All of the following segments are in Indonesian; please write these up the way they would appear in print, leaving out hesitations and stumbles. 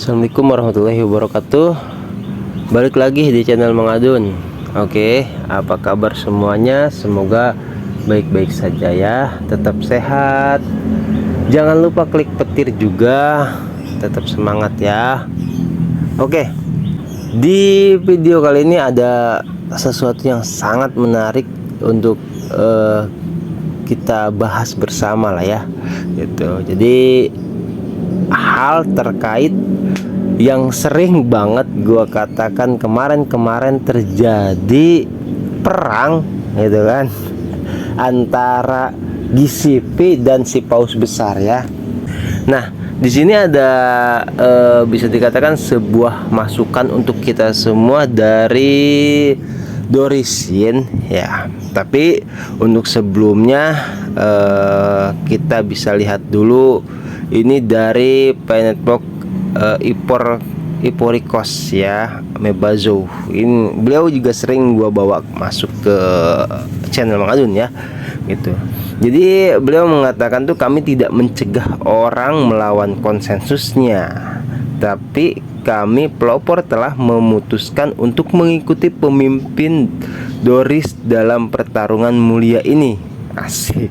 Assalamualaikum warahmatullahi wabarakatuh. Balik lagi di channel Mang Adun. Oke, apa kabar semuanya? Semoga baik-baik saja ya. Tetap sehat. Jangan lupa klik petir juga. Tetap semangat ya. Oke. Di video kali ini ada sesuatu yang sangat menarik untuk kita bahas bersama lah ya. Gitu. Jadi hal terkait yang sering banget gua katakan kemarin terjadi perang gitu kan antara GCP dan si paus besar ya. Nah, di sini ada bisa dikatakan sebuah masukan untuk kita semua dari Doricin ya. Tapi untuk sebelumnya kita bisa lihat dulu ini dari Penetwork Iporikos ya, Mebazo. Ini beliau juga sering gua bawa masuk ke channel Mang Adun ya, gitu. Jadi beliau mengatakan tuh kami tidak mencegah orang melawan konsensusnya, tapi kami pelopor telah memutuskan untuk mengikuti pemimpin Doris dalam pertarungan mulia ini. Asik.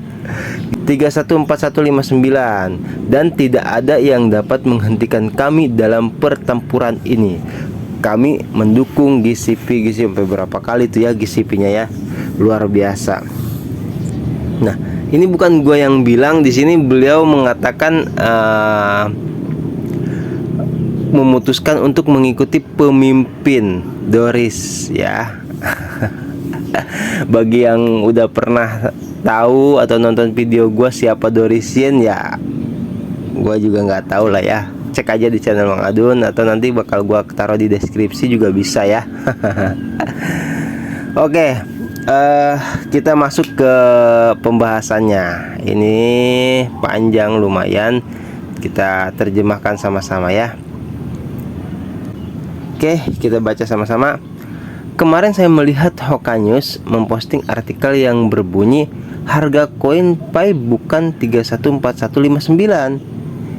314159 dan tidak ada yang dapat menghentikan kami dalam pertempuran ini. Kami mendukung GCP sampai berapa kali tuh ya GCP-nya ya. Luar biasa. Nah, ini bukan gue yang bilang, di sini beliau mengatakan memutuskan untuk mengikuti pemimpin Doris ya. Bagi yang udah pernah tahu atau nonton video gue siapa Doricin ya, gue juga nggak tahu lah ya. Cek aja di channel Mang Adun atau nanti bakal gue taruh di deskripsi juga bisa ya. Oke, kita masuk ke pembahasannya. Ini panjang lumayan, kita terjemahkan sama-sama ya. Oke, kita baca sama-sama. Kemarin saya melihat Hoka News memposting artikel yang berbunyi harga koin Pi bukan 314159.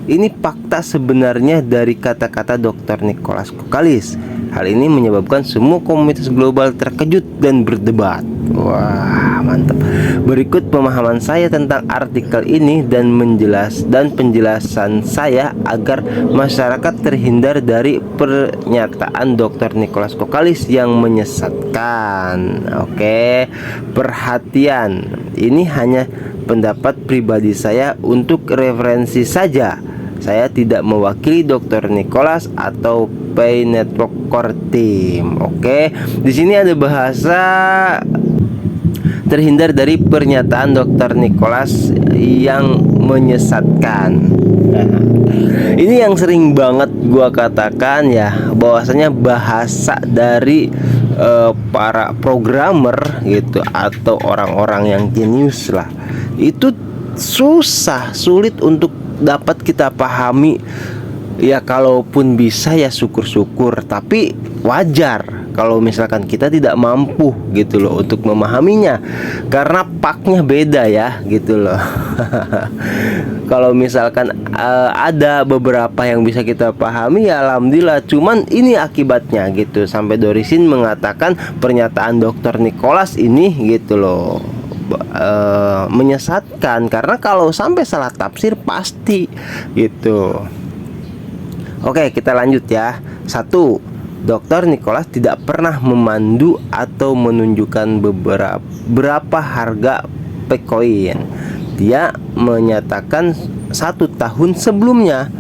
Ini fakta sebenarnya dari kata-kata Dr. Nicholas Kokalis. Hal ini menyebabkan semua komunitas global terkejut dan berdebat. Wah, mantap. Berikut pemahaman saya tentang artikel ini dan penjelasan saya agar masyarakat terhindar dari pernyataan Dr. Nicholas Kokalis yang menyesatkan. Oke, perhatian. Ini hanya pendapat pribadi saya untuk referensi saja. Saya tidak mewakili Dr. Nicholas atau Pi Network Core Team. Oke, di sini ada bahasa terhindar dari pernyataan Dr. Nicholas yang menyesatkan. Ini yang sering banget gua katakan ya, bahwasanya bahasa dari para programmer gitu atau orang-orang yang jenius lah, itu sulit untuk dapat kita pahami ya. Kalaupun bisa ya syukur-syukur, tapi wajar kalau misalkan kita tidak mampu gitu loh untuk memahaminya, karena paknya beda ya gitu loh. Kalau misalkan ada beberapa yang bisa kita pahami ya alhamdulillah, cuman ini akibatnya gitu. Sampai Doricin mengatakan pernyataan Dr. Nicholas ini gitu loh menyesatkan, karena kalau sampai salah tafsir pasti gitu. Oke, kita lanjut ya. 1. Dr. Nicholas tidak pernah memandu atau menunjukkan berapa harga Bitcoin. Dia menyatakan 1 tahun sebelumnya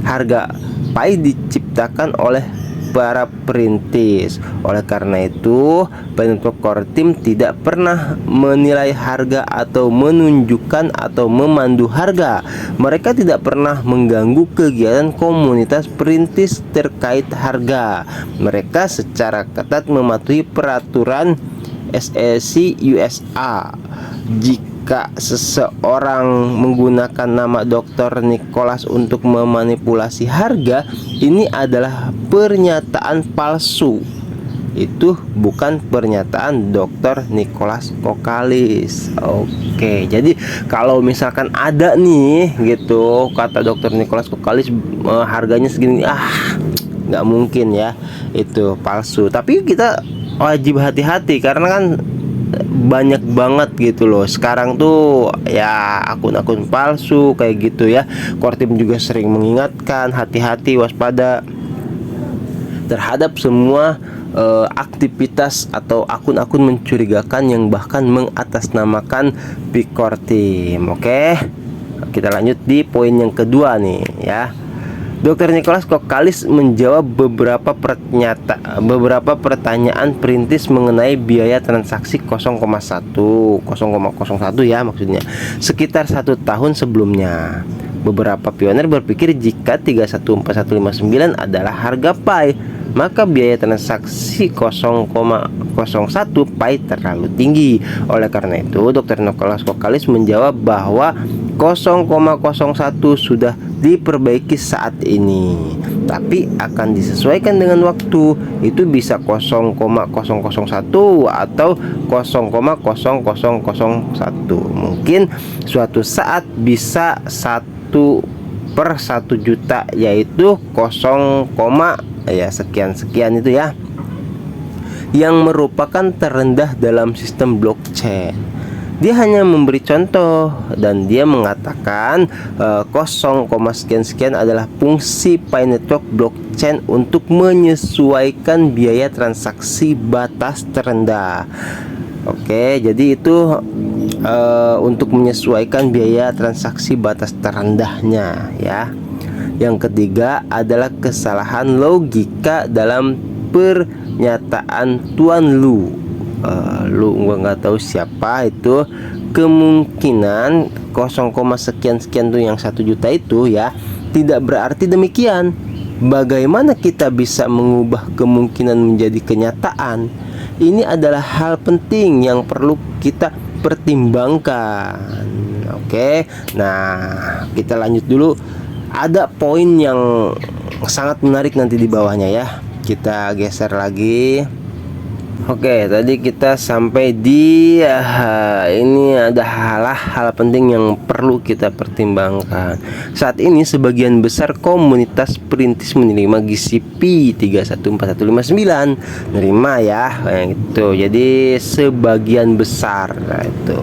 harga Pi diciptakan oleh para perintis. Oleh karena itu, Penetwork Core Team tidak pernah menilai harga atau menunjukkan atau memandu harga. Mereka tidak pernah mengganggu kegiatan komunitas perintis terkait harga. Mereka secara ketat mematuhi peraturan SEC USA. Jika seseorang menggunakan nama Dr. Nicholas untuk memanipulasi harga, ini adalah pernyataan palsu. Itu bukan pernyataan Dr. Nicholas Kokalis. Oke, jadi kalau misalkan ada nih gitu kata Dr. Nicholas Kokalis harganya segini, nggak mungkin ya itu palsu. Tapi kita wajib hati-hati karena kan banyak banget gitu loh sekarang tuh ya akun-akun palsu kayak gitu ya. Kortim juga sering mengingatkan hati-hati, waspada terhadap semua aktivitas atau akun-akun mencurigakan yang bahkan mengatasnamakan Pikortim. Oke, kita lanjut di poin yang kedua nih ya. Dr. Nicholas Kokalis menjawab beberapa pertanyaan perintis mengenai biaya transaksi 0,1 ya maksudnya sekitar 1 tahun sebelumnya. Beberapa pionir berpikir jika 314159 adalah harga Pi, maka biaya transaksi 0,01 Pi terlalu tinggi. Oleh karena itu, Dr. Nicholas Kokalis menjawab bahwa 0,01 sudah diperbaiki saat ini, tapi akan disesuaikan dengan waktu. Itu bisa 0,001 atau 0,0001. Mungkin suatu saat bisa 1/1 juta, yaitu 0, ya sekian-sekian itu ya, yang merupakan terendah dalam sistem blockchain. Dia hanya memberi contoh dan dia mengatakan 0, sekian-sekian adalah fungsi Pi Network blockchain untuk menyesuaikan biaya transaksi batas terendah. Oke, jadi itu untuk menyesuaikan biaya transaksi batas terendahnya ya. Yang ketiga adalah kesalahan logika dalam pernyataan Tuan Lu. Gua nggak tahu siapa itu. Kemungkinan 0, sekian-sekian tuh yang 1 juta itu ya tidak berarti demikian. Bagaimana kita bisa mengubah kemungkinan menjadi kenyataan? Ini adalah hal penting yang perlu kita pertimbangkan. Oke, nah kita lanjut dulu. Ada poin yang sangat menarik nanti di bawahnya ya. Kita geser lagi. Oke, tadi kita sampai di ini ada hal penting yang perlu kita pertimbangkan. Saat ini sebagian besar komunitas perintis menerima GCP 314159, nerima ya, itu. Jadi sebagian besar itu.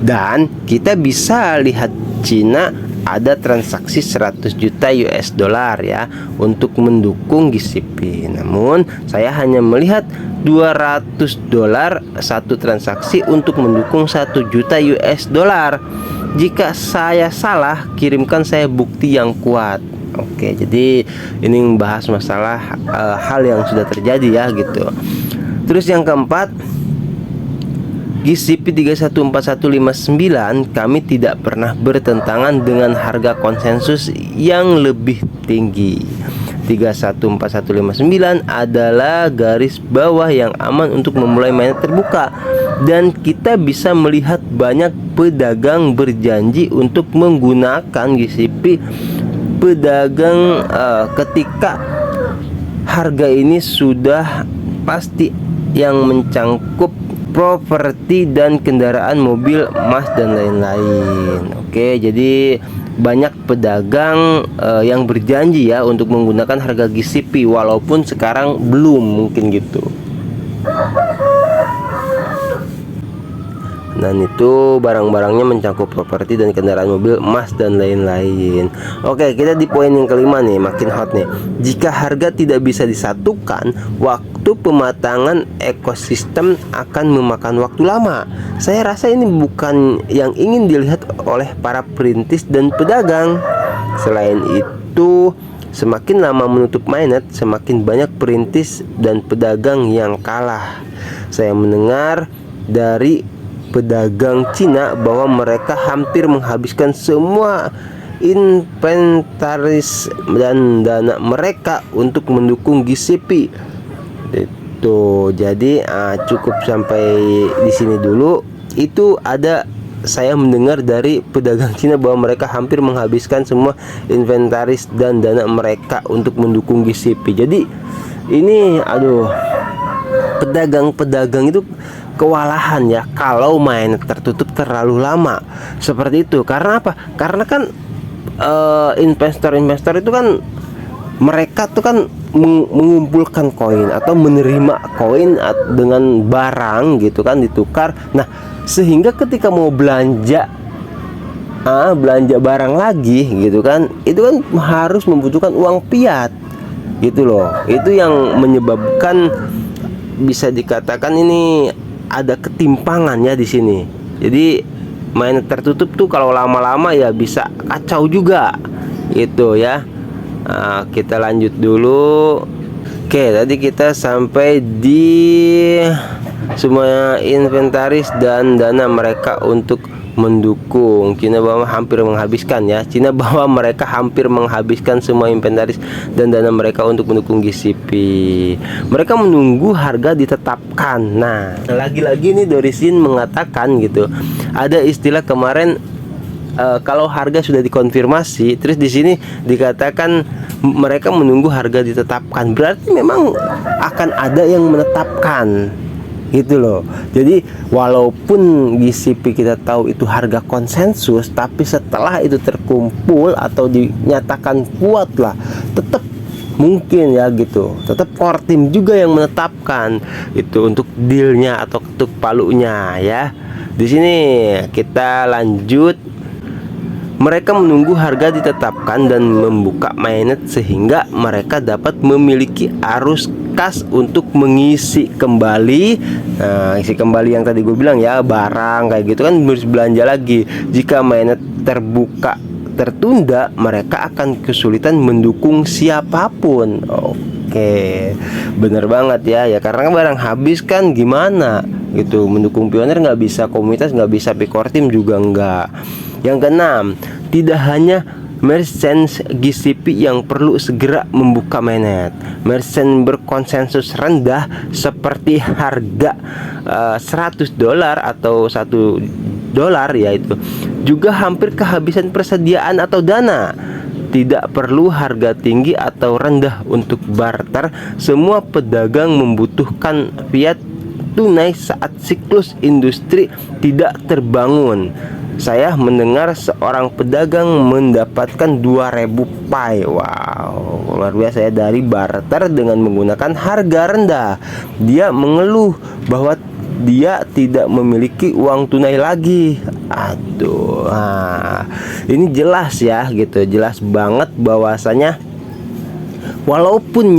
Dan kita bisa lihat Cina ada transaksi 100 juta US dollar ya untuk mendukung GCP. Namun saya hanya melihat $200 satu transaksi untuk mendukung 1 juta US dollar. Jika saya salah, kirimkan saya bukti yang kuat. Oke, jadi ini membahas masalah hal yang sudah terjadi ya gitu. Terus yang keempat, GCP 314159 kami tidak pernah bertentangan dengan harga konsensus yang lebih tinggi. 314159 adalah garis bawah yang aman untuk memulai mainnet terbuka, dan kita bisa melihat banyak pedagang berjanji untuk menggunakan GCP pedagang ketika harga ini sudah pasti yang mencangkup properti dan kendaraan, mobil, emas dan lain-lain. Oke, jadi banyak pedagang yang berjanji ya untuk menggunakan harga GCP walaupun sekarang belum, mungkin gitu. Dan itu barang-barangnya mencangkup properti dan kendaraan, mobil, emas dan lain-lain. Oke, kita di poin yang kelima nih, makin hot nih. Jika harga tidak bisa disatukan, waktu pematangan ekosistem akan memakan waktu lama. Saya rasa ini bukan yang ingin dilihat oleh para perintis dan pedagang. Selain itu, semakin lama menutup mainnet, semakin banyak perintis dan pedagang yang kalah. Saya mendengar dari pedagang Cina bahwa mereka hampir menghabiskan semua inventaris dan dana mereka untuk mendukung GCP. Itu jadi cukup sampai di sini dulu. Itu ada, saya mendengar dari pedagang Cina bahwa mereka hampir menghabiskan semua inventaris dan dana mereka untuk mendukung GCP. Jadi ini pedagang-pedagang itu kewalahan ya kalau main tertutup terlalu lama seperti itu. Karena apa? Karena kan investor-investor itu kan mereka tuh kan mengumpulkan koin atau menerima koin dengan barang gitu kan, ditukar. Nah, sehingga ketika mau belanja barang lagi gitu kan, itu kan harus membutuhkan uang fiat gitu loh. Itu yang menyebabkan bisa dikatakan ini ada ketimpangan ya di sini. Jadi mainnet tertutup tuh kalau lama-lama ya bisa kacau juga gitu ya. Kita lanjut dulu. Oke, tadi kita sampai di semua inventaris dan dana mereka untuk mendukung. Cina bahwa hampir menghabiskan ya. Cina bahwa mereka hampir menghabiskan semua inventaris dan dana mereka untuk mendukung GCP. Mereka menunggu harga ditetapkan. Nah, lagi-lagi nih Dorisin mengatakan gitu. Ada istilah kemarin, kalau harga sudah dikonfirmasi, terus di sini dikatakan mereka menunggu harga ditetapkan, berarti memang akan ada yang menetapkan gitu loh. Jadi walaupun GCP kita tahu itu harga konsensus, tapi setelah itu terkumpul atau dinyatakan kuat lah, tetap mungkin ya gitu, tetap core team juga yang menetapkan itu untuk dealnya atau ketuk palunya ya. Di sini kita lanjut. Mereka menunggu harga ditetapkan dan membuka mainnet sehingga mereka dapat memiliki arus kas untuk mengisi kembali. Nah, isi kembali yang tadi gue bilang ya, barang kayak gitu kan harus belanja lagi. Jika mainnet tertunda, mereka akan kesulitan mendukung siapapun. Oke, bener banget ya karena barang habis kan gimana gitu, mendukung pionir nggak bisa, komunitas nggak bisa, core team juga nggak. Yang keenam, tidak hanya merchant GCP yang perlu segera membuka mainnet. Merchant berkonsensus rendah seperti harga $100 atau $1 yaitu juga hampir kehabisan persediaan atau dana. Tidak perlu harga tinggi atau rendah untuk barter. Semua pedagang membutuhkan fiat tunai saat siklus industri tidak terbangun. Saya mendengar seorang pedagang mendapatkan 2.000 pi. Wow, luar biasa ya, dari barter dengan menggunakan harga rendah. Dia mengeluh bahwa dia tidak memiliki uang tunai lagi. Aduh, ini jelas ya gitu, jelas banget bahwasanya walaupun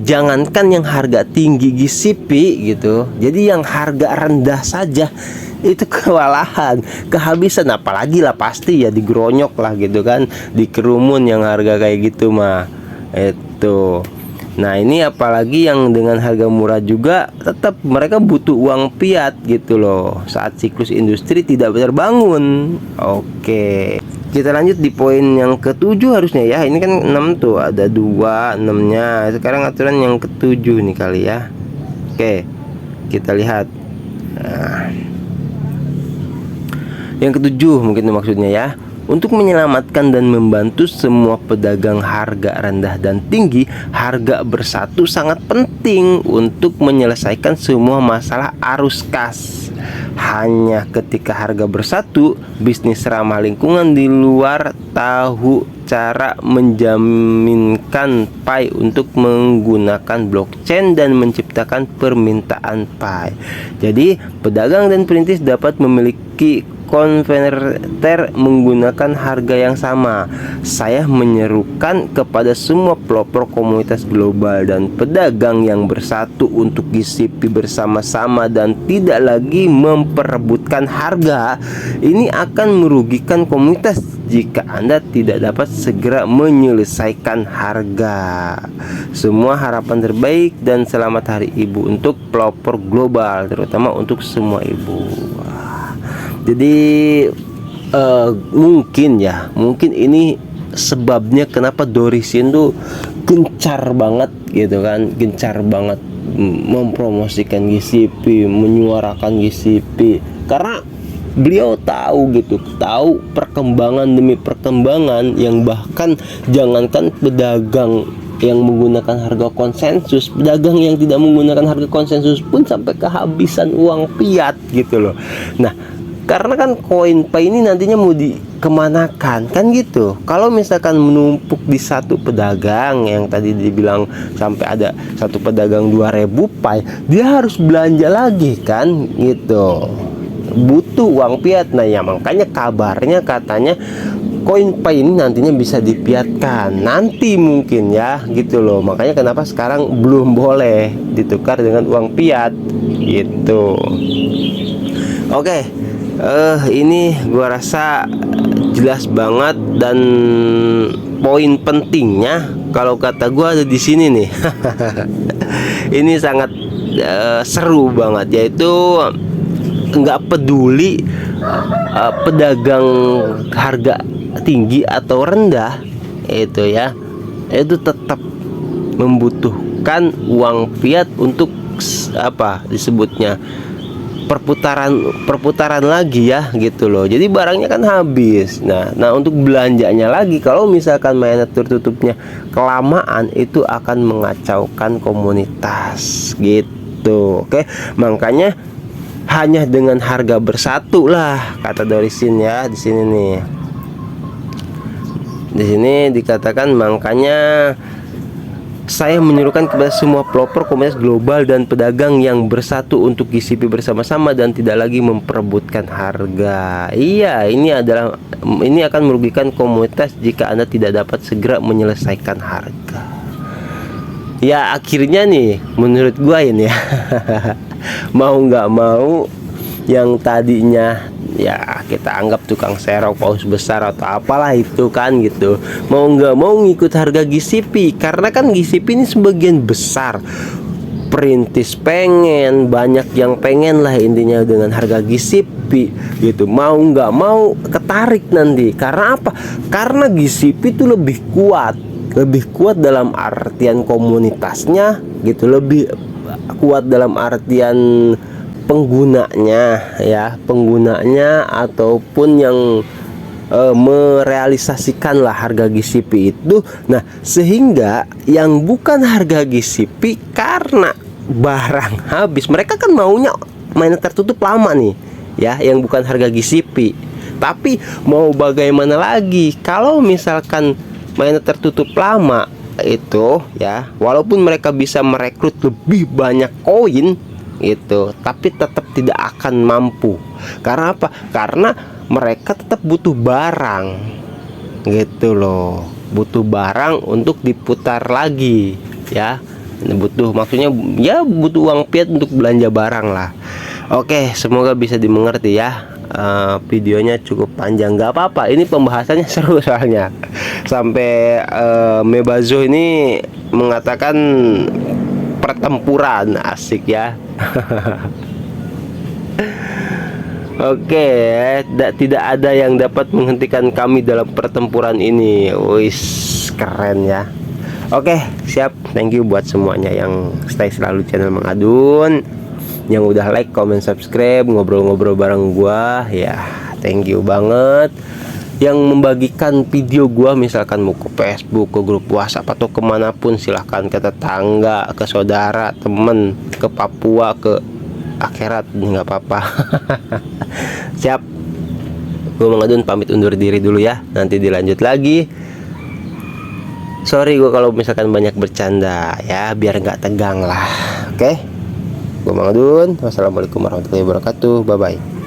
jangankan yang harga tinggi GCP gitu, jadi yang harga rendah saja itu kewalahan, kehabisan, apalagi lah pasti ya digeronyok lah gitu kan, dikerumun yang harga kayak gitu mah itu. Nah, ini apalagi yang dengan harga murah juga tetap mereka butuh uang fiat gitu loh saat siklus industri tidak terbangun. Oke, kita lanjut di poin yang ketujuh harusnya ya. Ini kan 6 tuh, ada 2 6-nya. Sekarang aturan yang ketujuh nih kali ya. Oke, kita lihat. Yang ketujuh mungkin itu maksudnya ya. Untuk menyelamatkan dan membantu semua pedagang harga rendah dan tinggi, harga bersatu sangat penting untuk menyelesaikan semua masalah arus kas. Hanya ketika harga bersatu, bisnis ramah lingkungan di luar tahu cara menjaminkan pi untuk menggunakan blockchain dan menciptakan permintaan pi. Jadi, pedagang dan perintis dapat memiliki konverter menggunakan harga yang sama. Saya menyerukan kepada semua pelopor komunitas global dan pedagang yang bersatu untuk GCP bersama-sama dan tidak lagi memperebutkan harga. Ini akan merugikan komunitas jika Anda tidak dapat segera menyelesaikan harga. Semua harapan terbaik dan selamat Hari Ibu untuk pelopor global, terutama untuk semua ibu. Jadi mungkin ini sebabnya kenapa Dorisin tuh gencar banget gitu kan, gencar banget mempromosikan GCP, menyuarakan GCP, karena beliau tahu gitu, tahu perkembangan demi perkembangan yang bahkan jangankan pedagang yang menggunakan harga konsensus, pedagang yang tidak menggunakan harga konsensus pun sampai kehabisan uang fiat gitu loh. Nah, Karena kan koin pay ini nantinya mau dikemanakan kan gitu. Kalau misalkan menumpuk di satu pedagang yang tadi dibilang sampai ada satu pedagang 2.000 pay, dia harus belanja lagi kan gitu, butuh uang fiat. Nah ya makanya kabarnya katanya koin pay ini nantinya bisa dipiatkan nanti mungkin ya gitu loh. Makanya kenapa sekarang belum boleh ditukar dengan uang fiat gitu. Oke, ini gua rasa jelas banget, dan poin pentingnya kalau kata gua ada di sini nih. Ini sangat seru banget, yaitu nggak peduli pedagang harga tinggi atau rendah itu ya, itu tetap membutuhkan uang fiat untuk apa disebutnya perputaran lagi ya gitu loh. Jadi barangnya kan habis. Nah untuk belanjanya lagi, kalau misalkan mainnet tertutupnya kelamaan, itu akan mengacaukan komunitas gitu. Oke, makanya hanya dengan harga bersatu lah kata Dorisin ya di sini nih. Di sini dikatakan, makanya saya menyuruhkan kepada semua pelopor komunitas global dan pedagang yang bersatu untuk GCP bersama-sama dan tidak lagi memperebutkan harga. Iya, ini akan merugikan komunitas jika Anda tidak dapat segera menyelesaikan harga. Ya akhirnya nih, menurut gua ini ya, mau nggak mau yang tadinya ya kita anggap tukang serok paus besar atau apalah itu kan gitu, mau nggak mau ngikut harga GCP. Karena kan GCP ini sebagian besar perintis pengen, banyak yang pengen lah intinya dengan harga GCP gitu. Mau nggak mau ketarik nanti. Karena apa? Karena GCP itu lebih kuat dalam artian komunitasnya gitu, lebih kuat dalam artian penggunanya ataupun yang merealisasikan lah harga GCP itu. Nah sehingga yang bukan harga GCP karena barang habis, mereka kan maunya mainnet tertutup lama nih ya, yang bukan harga GCP. Tapi mau bagaimana lagi kalau misalkan mainnet tertutup lama itu ya, walaupun mereka bisa merekrut lebih banyak koin itu, tapi tetap tidak akan mampu. Karena apa? Karena mereka tetap butuh barang gitu loh, butuh barang untuk diputar lagi ya, maksudnya ya butuh uang fiat untuk belanja barang lah. Oke, semoga bisa dimengerti ya. Videonya cukup panjang, nggak apa-apa, ini pembahasannya seru soalnya. Sampai Mebazo ini mengatakan pertempuran, asik ya. Oke, tidak ada yang dapat menghentikan kami dalam pertempuran ini. Wis, keren ya. Oke, siap. Thank you buat semuanya yang stay selalu channel Mengadun, yang udah like, comment, subscribe, ngobrol-ngobrol bareng gua ya. Thank you banget. Yang membagikan video gua misalkan mau ke Facebook, ke grup WhatsApp atau kemanapun, silahkan, ke tetangga, ke saudara, temen, ke Papua, ke akhirat, nggak apa-apa. Siap. Gue Mengadun pamit undur diri dulu ya. Nanti dilanjut lagi. Sorry gue kalau misalkan banyak bercanda ya, biar nggak tegang lah. Oke. Gue Mengadun. Wassalamualaikum warahmatullahi wabarakatuh. Bye bye.